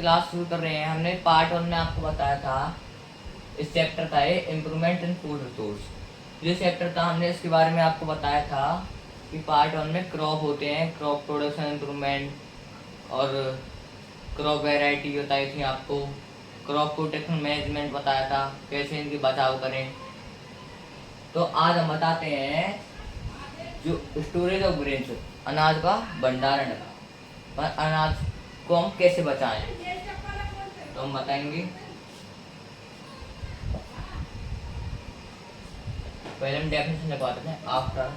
Class शुरू कर रहे हैं। हमने पार्ट 1 में आपको बताया था, इस चैप्टर का है इम्प्रूवमेंट इन फूड रिसोर्स। ये चैप्टर था, हमने इसके बारे में आपको बताया था कि पार्ट 1 में क्रॉप होते हैं, क्रॉप प्रोडक्शन इम्प्रूवमेंट और क्रॉप वेराइटी बताई थी आपको, क्रॉप प्रोटेक्शन मैनेजमेंट बताया था, कैसे इनकी बचाव करें। तो आज हम बताते हैं जो स्टोरेज ऑफ ग्रेन्स, अनाज का भंडारण का, पर अनाज को हम कैसे बचाएं, तो हम बताएंगे। पहले हम डेफिनेशन लिखवाते हैं। After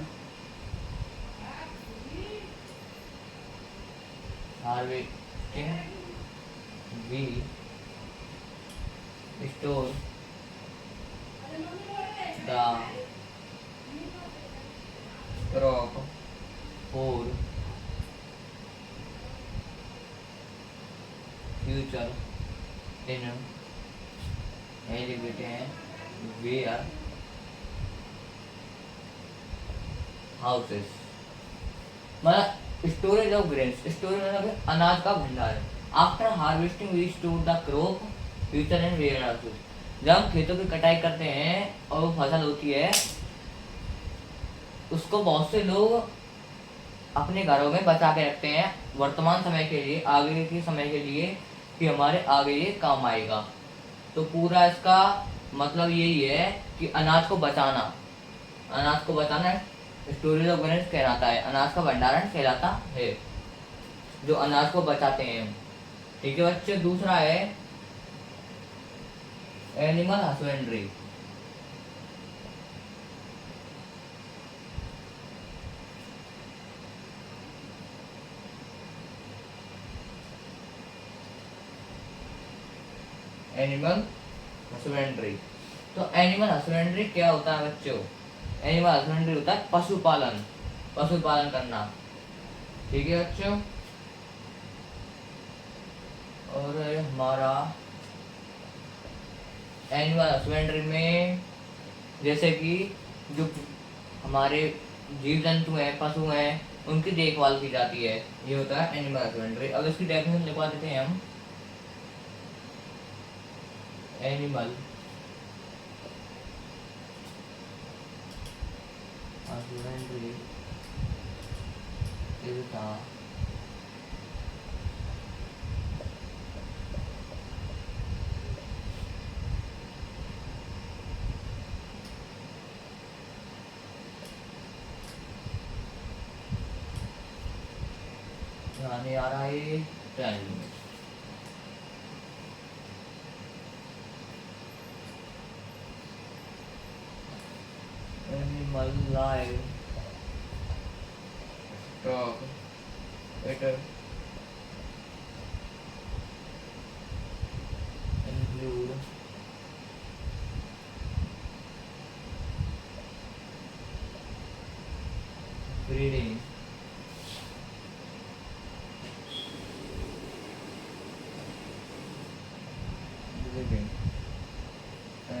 harvesting we store the crop for future in elevated warehouses. मतलब स्टोरेज ऑफ ग्रेन्स, स्टोरेज मतलब अनाज का भंडारण। After harvesting we store the crop future in warehouses. जब हम खेतों की कटाई करते हैं और वो फसल होती है, उसको बहुत से लोग अपने घरों में बचा के रखते हैं वर्तमान समय के लिए, आगे के समय के लिए, कि हमारे आगे ये काम आएगा। तो पूरा इसका मतलब यही है कि अनाज को बचाना, अनाज को बचाना स्टोरेज ऑफ ग्रेन्स कहलाता है, अनाज का भंडारण कहलाता है, जो अनाज को बचाते हैं। ठीक है बच्चे। दूसरा है एनिमल हस्बेंड्री। एनिमल हस्बेंड्री, तो एनिमल हस्बेंड्री क्या होता है बच्चों? एनिमल हस्बेंड्री होता है पशुपालन, पशुपालन करना। ठीक है बच्चों। और हमारा एनिमल हस्बेंड्री में जैसे कि जो हमारे जीव जंतु हैं, पशु हैं, उनकी देखभाल की जाती है, ये होता है एनिमल हस्बेंड्री। अब इसकी डेफिनेशन लिखवा देते हैं हम। एनिमल husbandry is the नहीं आ रहा है trend. Animal life stock better include breeding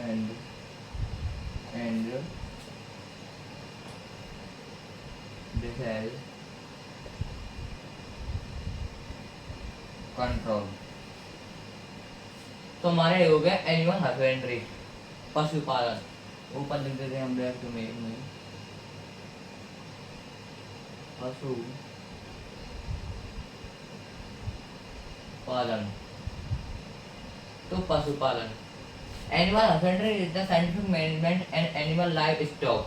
and disease control. तो हमारे हो गया एनिमल हस्बेंड्री, पशुपालन। ऊपर लिख देते हैं हम ब्रैकेट में पशु पालन। तो पशुपालन, animal husbandry is the scientific management and animal life stock.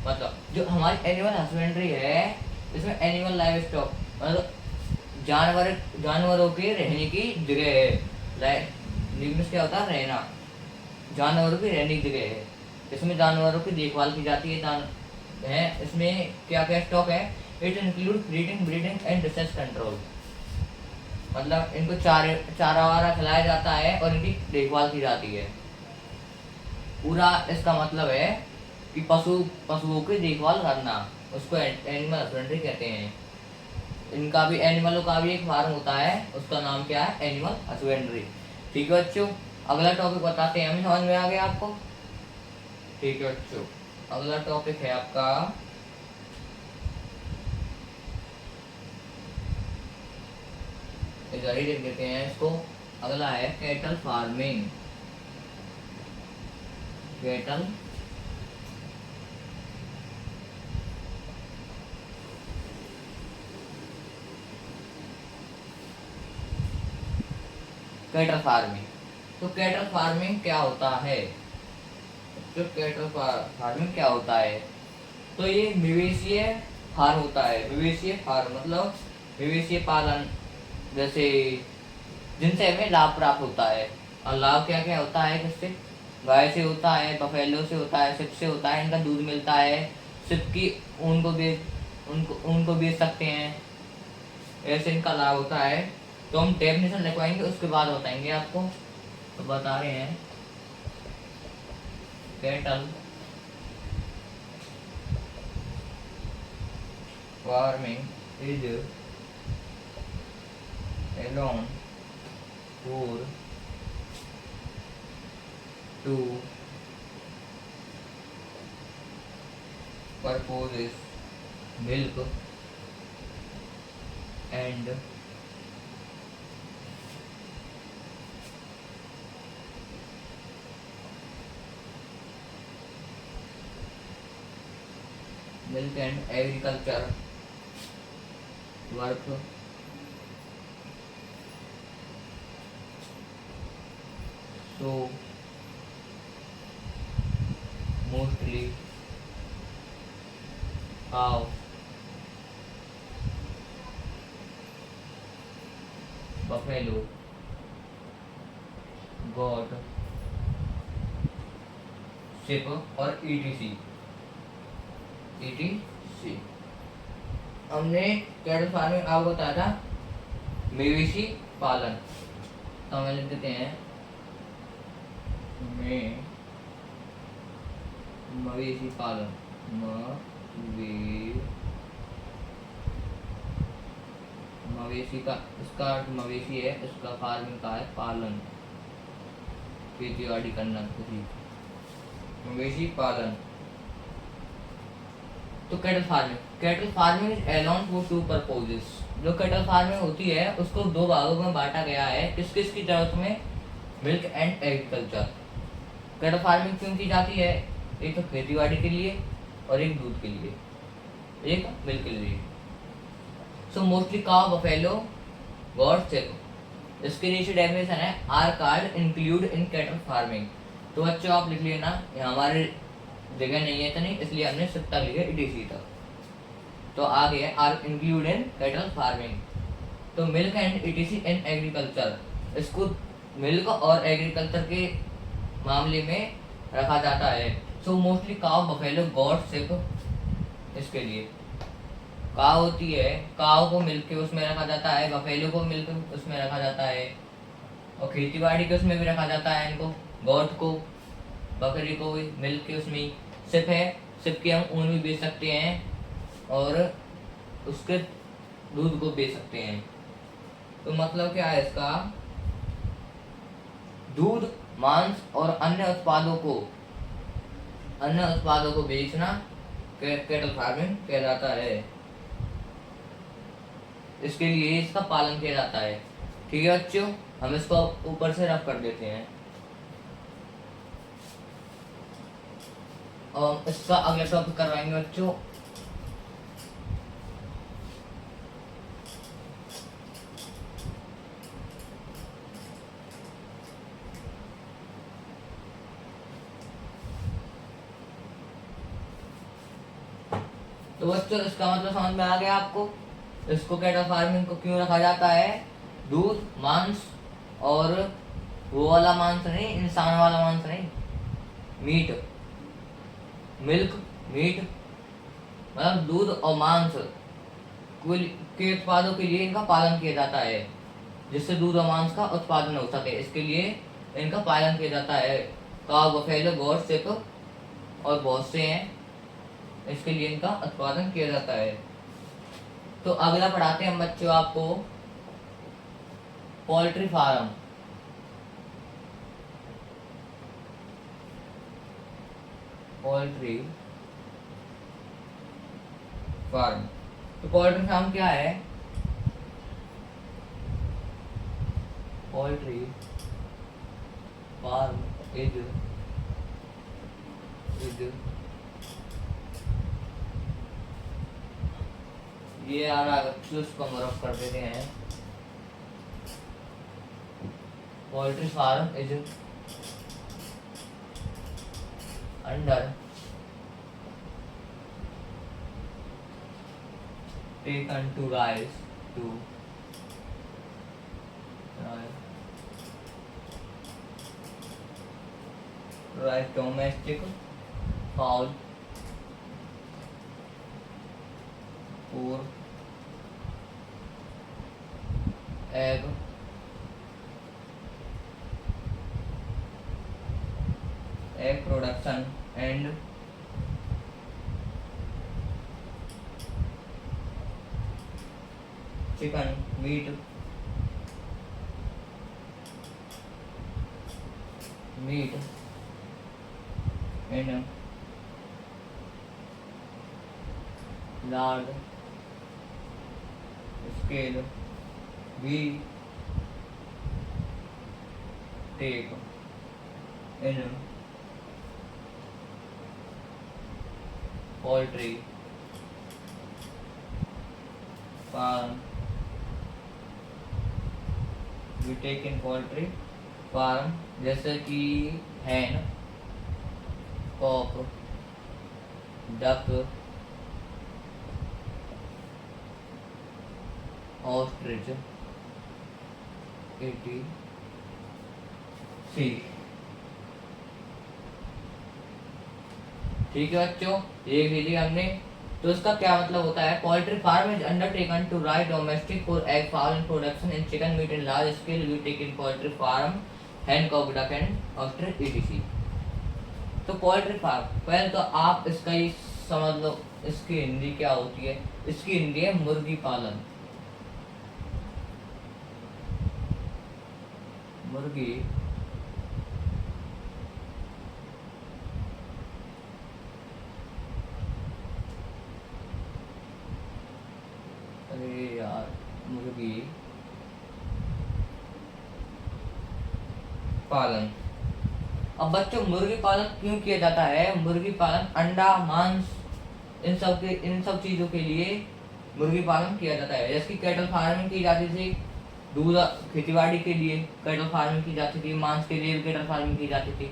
मतलब जो हमारी एनिमल हस्बेंड्री है, इसमें एनिमल लाइफ स्टॉक मतलब जानवरों के रहने की जगह है। लाइक क्या होता है? रहना, जानवरों की रहने की जगह है। इसमें जानवरों की देखभाल की जाती है। इसमें क्या क्या स्टॉक है? It include breeding and disease control. मतलब इनको चारा वारा खिलाया जाता है और इनकी देखभाल की जाती है। पूरा इसका मतलब है कि पशुओं की देखभाल करना, उसको एनिमल हस्बेंड्री कहते हैं। इनका भी, एनिमलों का भी एक फार्म होता है, उसका नाम क्या है? Animal husbandry. ठीक है बच्चों। अगला टॉपिक बताते हैं हम। समझ में आ गया आपको? ठीक है बच्चों। अगला टॉपिक है आपका इधर ही लिख देते हैं इसको। अगला है cattle farming. Cattle cattle farming. तो कैटल फार्मिंग क्या होता है? जो कैटल फार्मिंग क्या होता है, तो ये मवेशीय फार्म होता है। मवेशीय फार्म मतलब मवेशीय पालन, जैसे जिनसे हमें लाभ प्राप्त होता है। और लाभ क्या क्या होता है किससे? गाय से होता है, बफेलो से होता है, सिप से होता है, इनका दूध मिलता है। सिप की ऊन को बेच सकते हैं, ऐसे इनका लाभ होता है। तो हम डेफिनेशन लिखवाएंगे, उसके बाद बताएंगे आपको। तो बता रहे हैं cattle farming is alone for two purposes: milk and agriculture work. So mostly cow, buffalo, goat, sheep और etc। हमने कैटल फार्मिंग आपको बताया था मवेशी पालन। तो हम लिख देते हैं मवेशी पालन। मवेशी का इसका मवेशी है, इसका फार्मिंग का है पालन, खेती बाड़ी करना किसी। मवेशी पालन। तो cattle farming is alone for to purposes. जो कैटल फार्मिंग होती है उसको दो भागों में बांटा गया है। किस किस की जरूरत में? Milk and agriculture. Cattle farming क्यों की जाती है? एक तो खेती बाड़ी के लिए और एक दूध के लिए, एक मिल्क के लिए। So mostly cow, buffalo, goat, sheep. इसके नीचे डेफिनेशन है are card include in cattle farming. तो बच्चों आप लिख लेना, हमारे जगह नहीं है इतनी, इसलिए हमने सिप तक लिखा, ईटीसी तक। तो आगे है are include in cattle farming. तो milk and etc in agriculture, इसको मिल्क और एग्रीकल्चर के मामले में रखा जाता है। So mostly cow, buffalo, goat, sheep. इसके लिए काव होती है, काव को मिल्क के उसमें रखा जाता है, बफेलो को मिल्क उसमें रखा जाता है, और खेती बाड़ी के उसमें भी रखा जाता है इनको। गॉट को, बकरी को भी मिल्क के उसमें। सिप है, सिप के हम ऊन भी बेच सकते हैं और उसके दूध को बेच सकते हैं। तो मतलब क्या है इसका? दूध, मांस और अन्य उत्पादों को बेचना कैटल फार्मिंग कहलाता है। इसके लिए इसका पालन किया जाता है। ठीक है बच्चों, हम इसको ऊपर से रफ कर देते हैं और इसका अगला टॉपिक करवाएंगे बच्चों। तो बच्चों इसका मतलब समझ में आ गया आपको? इसको कैटल फार्मिंग को क्यों रखा जाता है? दूध, मांस और वो वाला मांस नहीं, इंसान वाला मांस नहीं, मीट, मिल्क, मीट मतलब दूध और मांस के उत्पादों के लिए इनका पालन किया जाता है, जिससे दूध और मांस का उत्पादन हो सके। इसके लिए इनका पालन किया जाता है। काव, बफेलो, गॉट, शिप और बहुत से हैं, इसके लिए इनका उत्पादन किया जाता है। तो अगला पढ़ाते हैं हम बच्चों आपको पोल्ट्री फार्म। Poultry farm. तो पोल्ट्री फार्म क्या है? poultry farm is ये आ रहा है, उसको हम रफ कर देते हैं। Poultry farm is undertaken to raise domestic fowl for egg production and chicken meat in large scale. We take in poultry farm. We take in poultry farm जैसे कि hen, cock, duck, ostrich, etc. ठीक है बच्चों, ये लिख लिया हमने। तो इसका क्या मतलब होता है? Poultry farm is undertaken to raise domestic for egg fowl in production in chicken meat in large scale. We take in poultry farm hen, cock, duck and ostrich etc. तो पोल्ट्री फार्म, पहले तो आप इसका ही समझ लो, इसकी हिंदी क्या होती है। इसकी हिंदी है मुर्गी पालन। मुर्गी मुर्गी पालन। अब बच्चों मुर्गी पालन क्यों किया जाता है? मुर्गी पालन अंडा, मांस, इन सब चीजों के लिए मुर्गी पालन किया जाता है। जैसे कि कैटल फार्मिंग की जाती थी, दूध खेतीबाड़ी के लिए कैटल फार्मिंग की जाती थी, मांस के लिए कैटल फार्मिंग की जाती थी।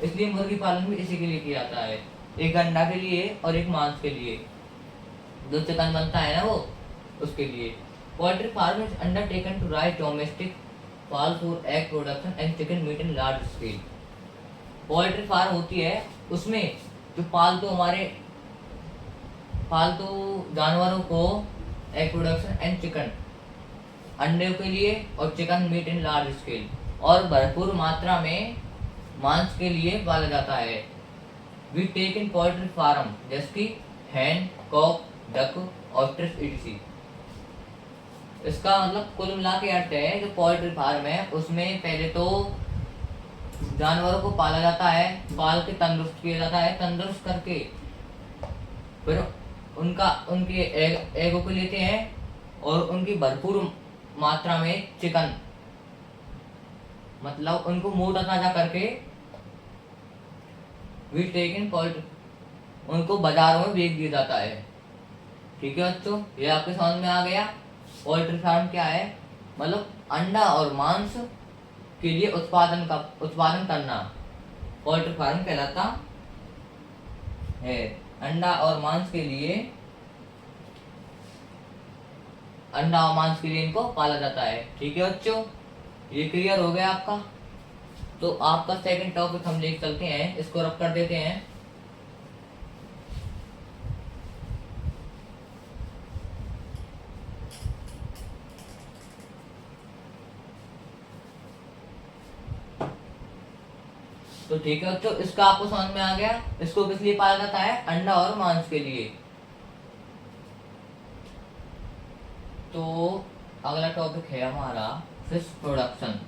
इसलिए मुर्गी पालन भी इसी के लिए किया जाता है, एक अंडा के लिए और एक मांस के लिए, जो चिकन बनता है ना वो, उसके लिए। Poultry farm is undertaken to raise domestic fowl for egg production and chicken meat in large scale. Poultry farm होती है, उसमें जो पालतू जानवरों को एग प्रोडक्शन एंड चिकन, अंडे के लिए, और chicken meat in large scale, और भरपूर मात्रा में मांस के लिए पाला जाता है। We take in poultry farm जैसे कि hen, cock, duck, ostrich etc. इसका मतलब कुल मिला के अर्थ है, जो पोल्ट्री फार्म है उसमें पहले तो जानवरों को पाला जाता है, पाल के तंदुरुस्त किया जाता है, तंदुरुस्त करके फिर उनके एगों को लेते हैं और उनकी भरपूर मात्रा में चिकन, मतलब उनको मोटा ताजा करके वी टेक इन पोल्ट्री, उनको बाजारों में बेच दिया जाता है। ठीक है बच्चों, ये आपके समझ में आ गया। पोल्ट्री फार्म क्या है? मतलब अंडा और मांस के लिए उत्पादन करना पोल्ट्री फार्म कहलाता है। अंडा और मांस के लिए इनको पाला जाता है। ठीक है बच्चों, ये क्लियर हो गया आपका। तो आपका सेकंड टॉपिक हम लेकर चलते हैं, इसको रख कर देते हैं। तो ठीक है बच्चों, इसका आपको समझ में आ गया। इसको किस लिए पाला जाता है? अंडा और मांस के लिए। तो अगला टॉपिक है हमारा फिश प्रोडक्शन।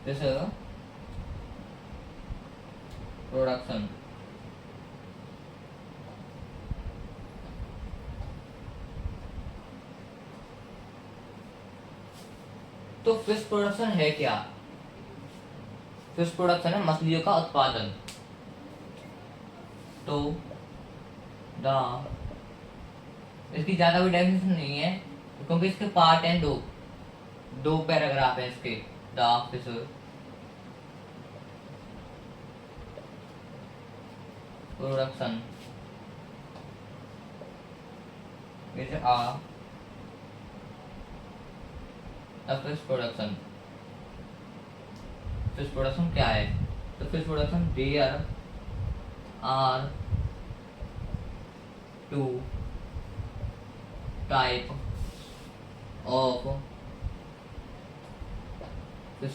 फिश प्रोडक्शन तो फिश प्रोडक्शन है क्या? फिश प्रोडक्शन है मछलियों का उत्पादन। तो द, इसकी ज्यादा भी डेफिनेशन नहीं है क्योंकि इसके पार्ट हैं दो पैराग्राफ है इसके। The fish production is the fish production. Fish production क्या है? तो fish production there are two type of fish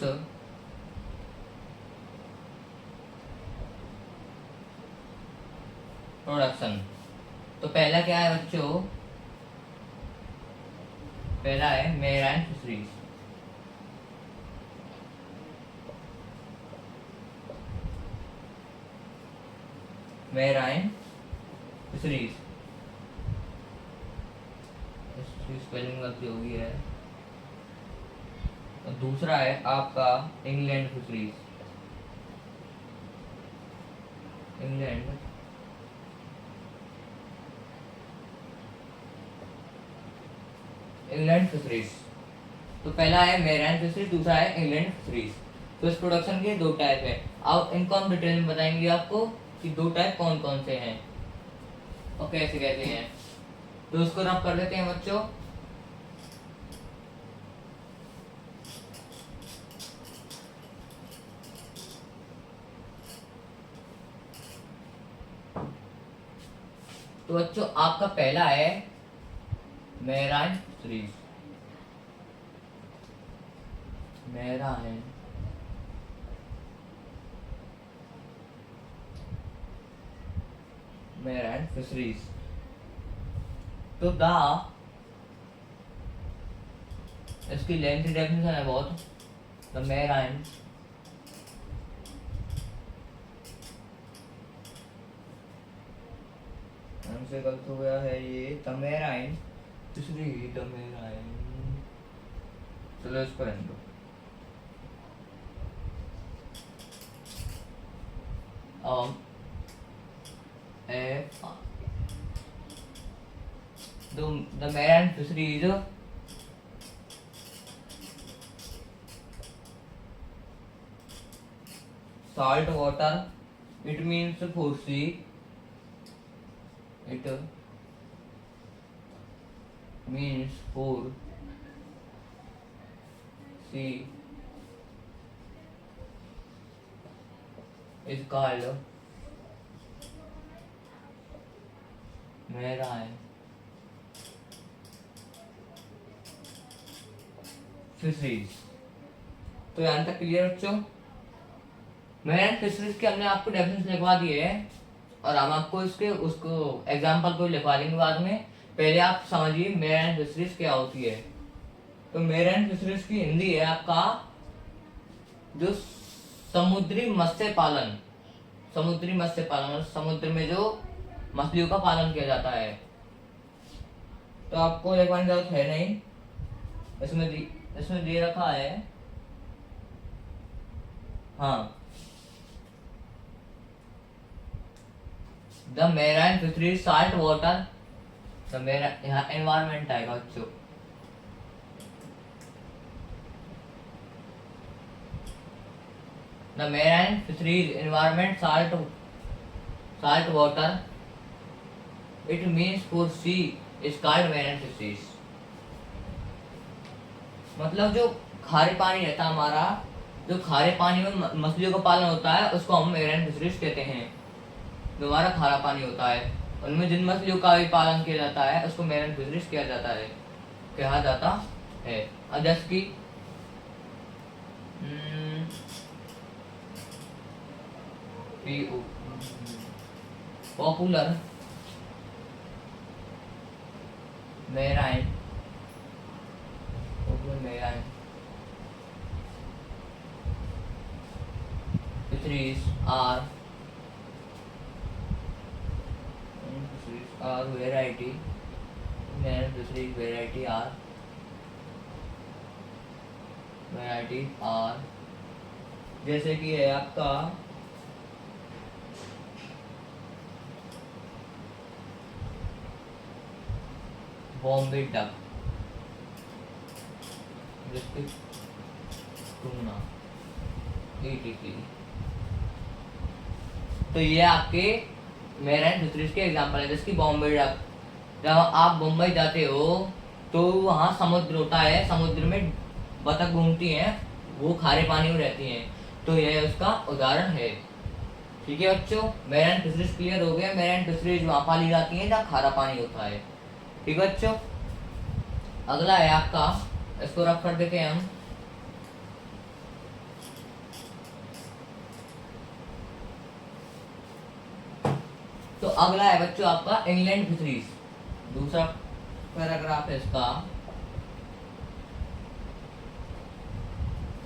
production. तो पहला क्या है बच्चों? पहला है मैराइन फिशरीज। मैराइन फिशरीज, इसकी स्पेलिंग गलती हो गई है। और दूसरा है आपका इंग्लैंड फिशरीज। England fisheries. तो पहला है मैराइन फिशरीज, दूसरा है इंग्लैंड फिशरीज। फिश प्रोडक्शन के दो टाइप है। अब इनको हम डिटेल में बताएंगे आपको कि दो टाइप कौन कौन से हैं और कैसे कैसे हैं। तो उसको रब कर लेते हैं बच्चों। तो बच्चों आपका पहला है मैराइन फिशरीज। Marine fisheries. तो द, इसकी लेंथी डेफिनेशन है बहुत। द मैराइन हमसे गलत हो गया है ये। The marine fisheries, the marine, चलो इसको रहने दो। The marine fisheries salt water, it means for sea, it means for sea is called marine fisheries. तो यहाँ तक क्लियर बच्चों? मैराइन फिशरीज के हमने आपको डेफिनेशन लिखवा दिए है और हम आपको इसके उसको एग्जांपल को लिखवा देंगे बाद में। पहले आप समझिए मैराइन फिशरीज क्या होती है। तो मैराइन फिशरीज की हिंदी है आपका जो समुद्री मत्स्य पालन। समुद्री मत्स्य पालन, समुद्र में जो मछलियों का पालन किया जाता है। तो आपको लिखवाने की जरूरत है नहीं, इसमें दे रखा है। हाँ, the marine fisheries salt water, the marine, यहाँ एनवायरमेंट आएगा बच्चों। The marine fisheries environment salt water, it means for sea is called marine fisheries. मतलब जो खारे पानी रहता है हमारा, जो खारे पानी में मछलियों का पालन होता है उसको हम मैराइन फिशरीज कहते हैं। जो हमारा खारा पानी होता है उनमें जिन मछलियों का भी पालन किया जाता है उसको मैराइन फिशरीज कहा जाता है। और जैसे कि popular marine fisheries are variety, marine fisheries variety are variety are, जैसे कि है आपका बॉम्बे डक, जिसकी टूना etc। तो ये आपके मेरैन फिशरीज के एग्जांपल है, जैसे कि बॉम्बे डक। जब आप मुंबई जाते हो तो वहाँ समुद्र होता है, समुद्र में बतख घूमती हैं, वो खारे पानी में रहती हैं, तो यह उसका उदाहरण है। ठीक है बच्चों, मेरैन फिशरीज क्लियर हो गया। मेरैन फिशरीज वहाँ पाली जाती हैं जहाँ खारा पानी होता है। ठीक है बच्चों, अगला है आपका, इसको रफ कर देते हैं हम। तो अगला है बच्चों आपका इंग्लैंड फिशरीज, दूसरा पैराग्राफ है इसका।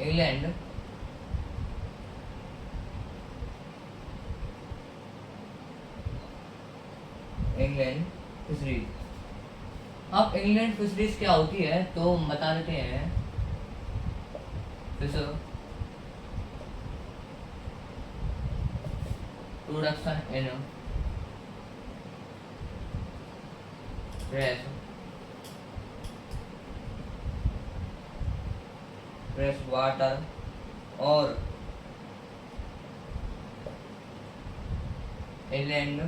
Inland inland fisheries. अब इंग्लैंड फिशरीज क्या होती है तो बता देते हैं। Fisher production in fresh water और inland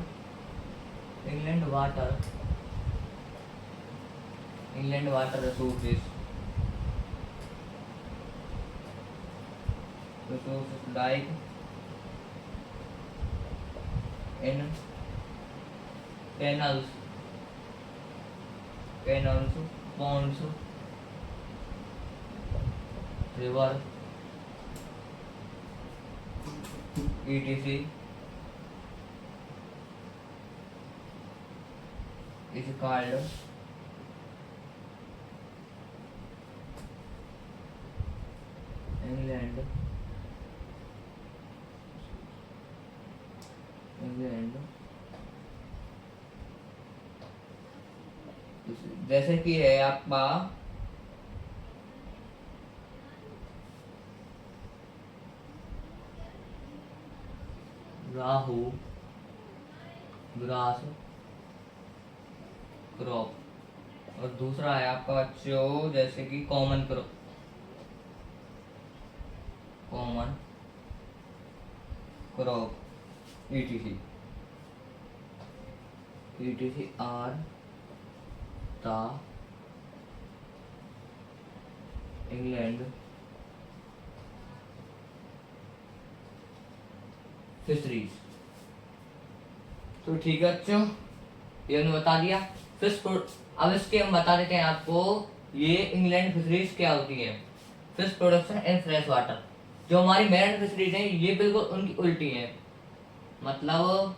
water resources like in canals ponds, river etc is called inland जैसे कि है आपका राहु ग्रास क्रॉप, और दूसरा है आपका बच्चों जैसे कि common carp etc are the inland fisheries. तो ठीक है बच्चों, ये हमने बता दिया। अब इसके हम बता देते हैं आपको ये इंग्लैंड फिशरीज क्या होती है। Fish production in fresh water, जो हमारी मेरिन फिशरीज हैं ये बिल्कुल उनकी उल्टी है। मतलब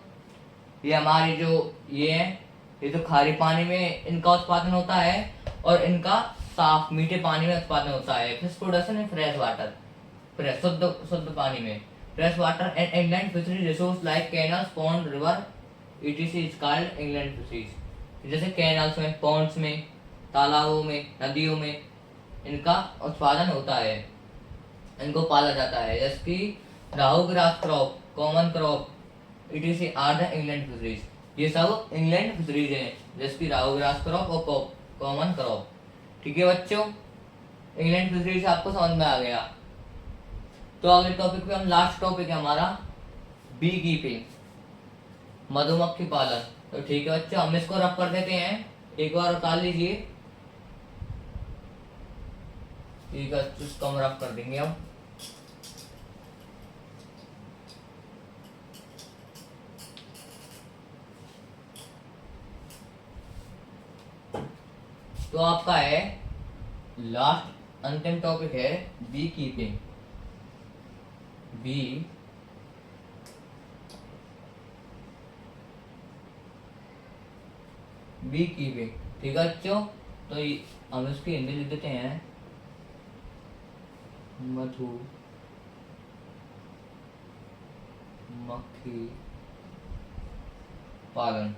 ये हमारी जो ये है, ये तो खारे पानी में इनका उत्पादन होता है और इनका साफ मीठे पानी में उत्पादन होता है। Fish production in fresh water, fresh शुद्ध पानी में। Fresh water and England fisheries resource like canals pond river etc is called England fisheries. जैसे कैनल्स में, पॉन्ड्स में, तालाबों में, नदियों में इनका उत्पादन होता है, इनको पाला जाता है। जैसे कि rohu grass carp, common carp etc are the inland fisheries. ये सब इंग्लैंड फिशरीज हैं, जैसे कि राहु ग्रास क्रॉप और कॉमन क्रॉप। ठीक है बच्चों, इंग्लैंड फिशरीज आपको समझ में आ गया। तो अगले टॉपिक पे हम, लास्ट टॉपिक है हमारा बी कीपिंग, मधुमक्खी पालन। तो ठीक है बच्चों, हम इसको रफ कर देते हैं, एक बार उतार लीजिए। ठीक है, इसको हम रफ कर देंगे अब। तो आपका है लास्ट अंतिम टॉपिक है बी कीपिंग। B keeping. ठीक है बच्चों, तो हम इसकी हिंदी लिख देते हैं, मधु मक्खी पालन।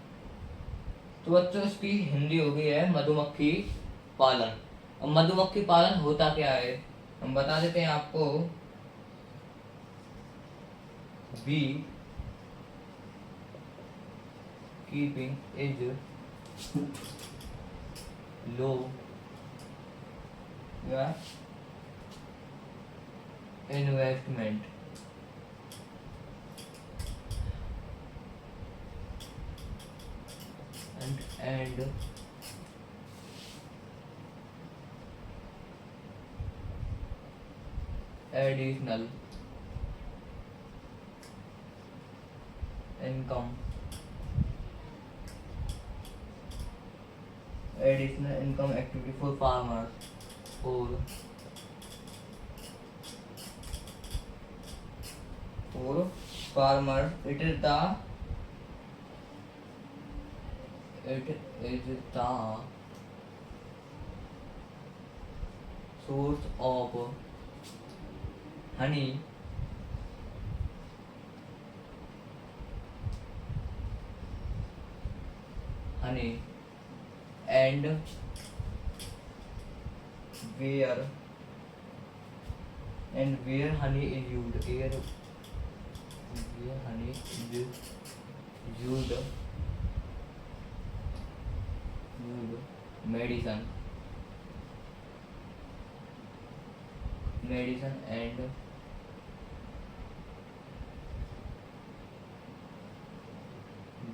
तो बच्चों इसकी हिंदी हो गई है मधुमक्खी पालन। अब मधुमक्खी पालन होता क्या है हम बता देते हैं आपको, बी कीपिंग इज लो या investment and additional income activity for farmers for farmers. It is the source of honey and where honey is used, medicine and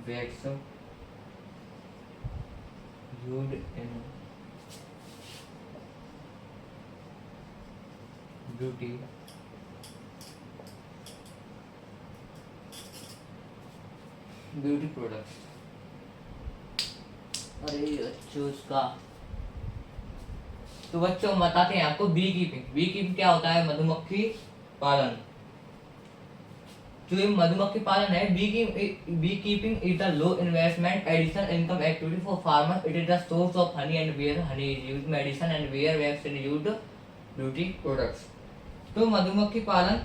wax used in beauty products. अरे अच्छा उसका, तो बच्चों हम बताते हैं आपको बी कीपिंग क्या होता है, मधुमक्खी पालन। जो ये मधुमक्खी पालन है, beekeeping is the low investment additional income activity for farmers. It is the source of honey and where honey is used, medicine and where wax is used, beauty products. तो मधुमक्खी पालन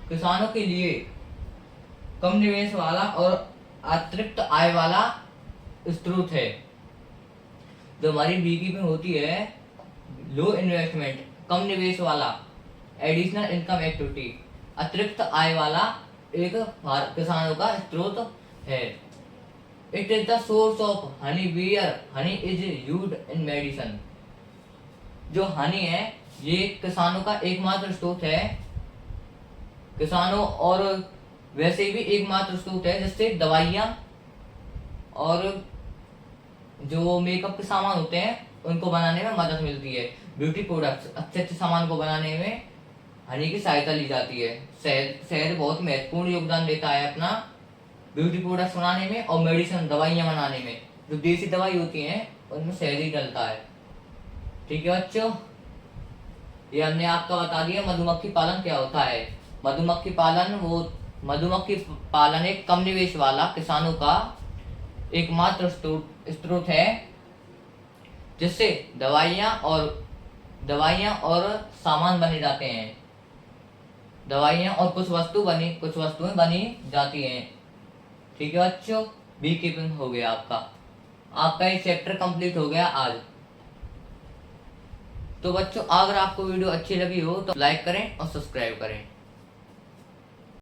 किसानों के लिए कम निवेश वाला और अतिरिक्त आय वाला स्रोत है। जो हमारी बी कीपिंग होती है, लो इन्वेस्टमेंट कम निवेश वाला, एडिशनल इनकम एक्टिविटी अतिरिक्त आय वाला एक किसानों का स्रोत है। It is the source of honey where honey is used in medicine. जो हनी है ये किसानों का एकमात्र स्रोत है, किसानों और वैसे भी एकमात्र स्रोत है जिससे दवाइयाँ और जो मेकअप के सामान होते हैं उनको बनाने में मदद मिलती है। ब्यूटी प्रोडक्ट्स अच्छे सामान को बनाने में हनी की सहायता ली जाती है। शहद बहुत महत्वपूर्ण योगदान देता है अपना ब्यूटी प्रोडक्ट्स बनाने में और मेडिसिन दवाइयाँ बनाने में। जो देसी दवाई होती हैं उनमें शहद ही डलता है। ठीक है बच्चों, ये हमने आपको बता दिया मधुमक्खी पालन क्या होता है। मधुमक्खी पालन एक कम निवेश वाला किसानों का एकमात्र स्रोत है जिससे दवाइयाँ और सामान बने जाते हैं। दवाइयाँ और कुछ वस्तुएं बनी जाती हैं। ठीक है बच्चों, बी कीपिंग हो गया आपका ये चैप्टर कंप्लीट हो गया आज। तो बच्चों अगर आपको वीडियो अच्छी लगी हो तो लाइक करें और सब्सक्राइब करें।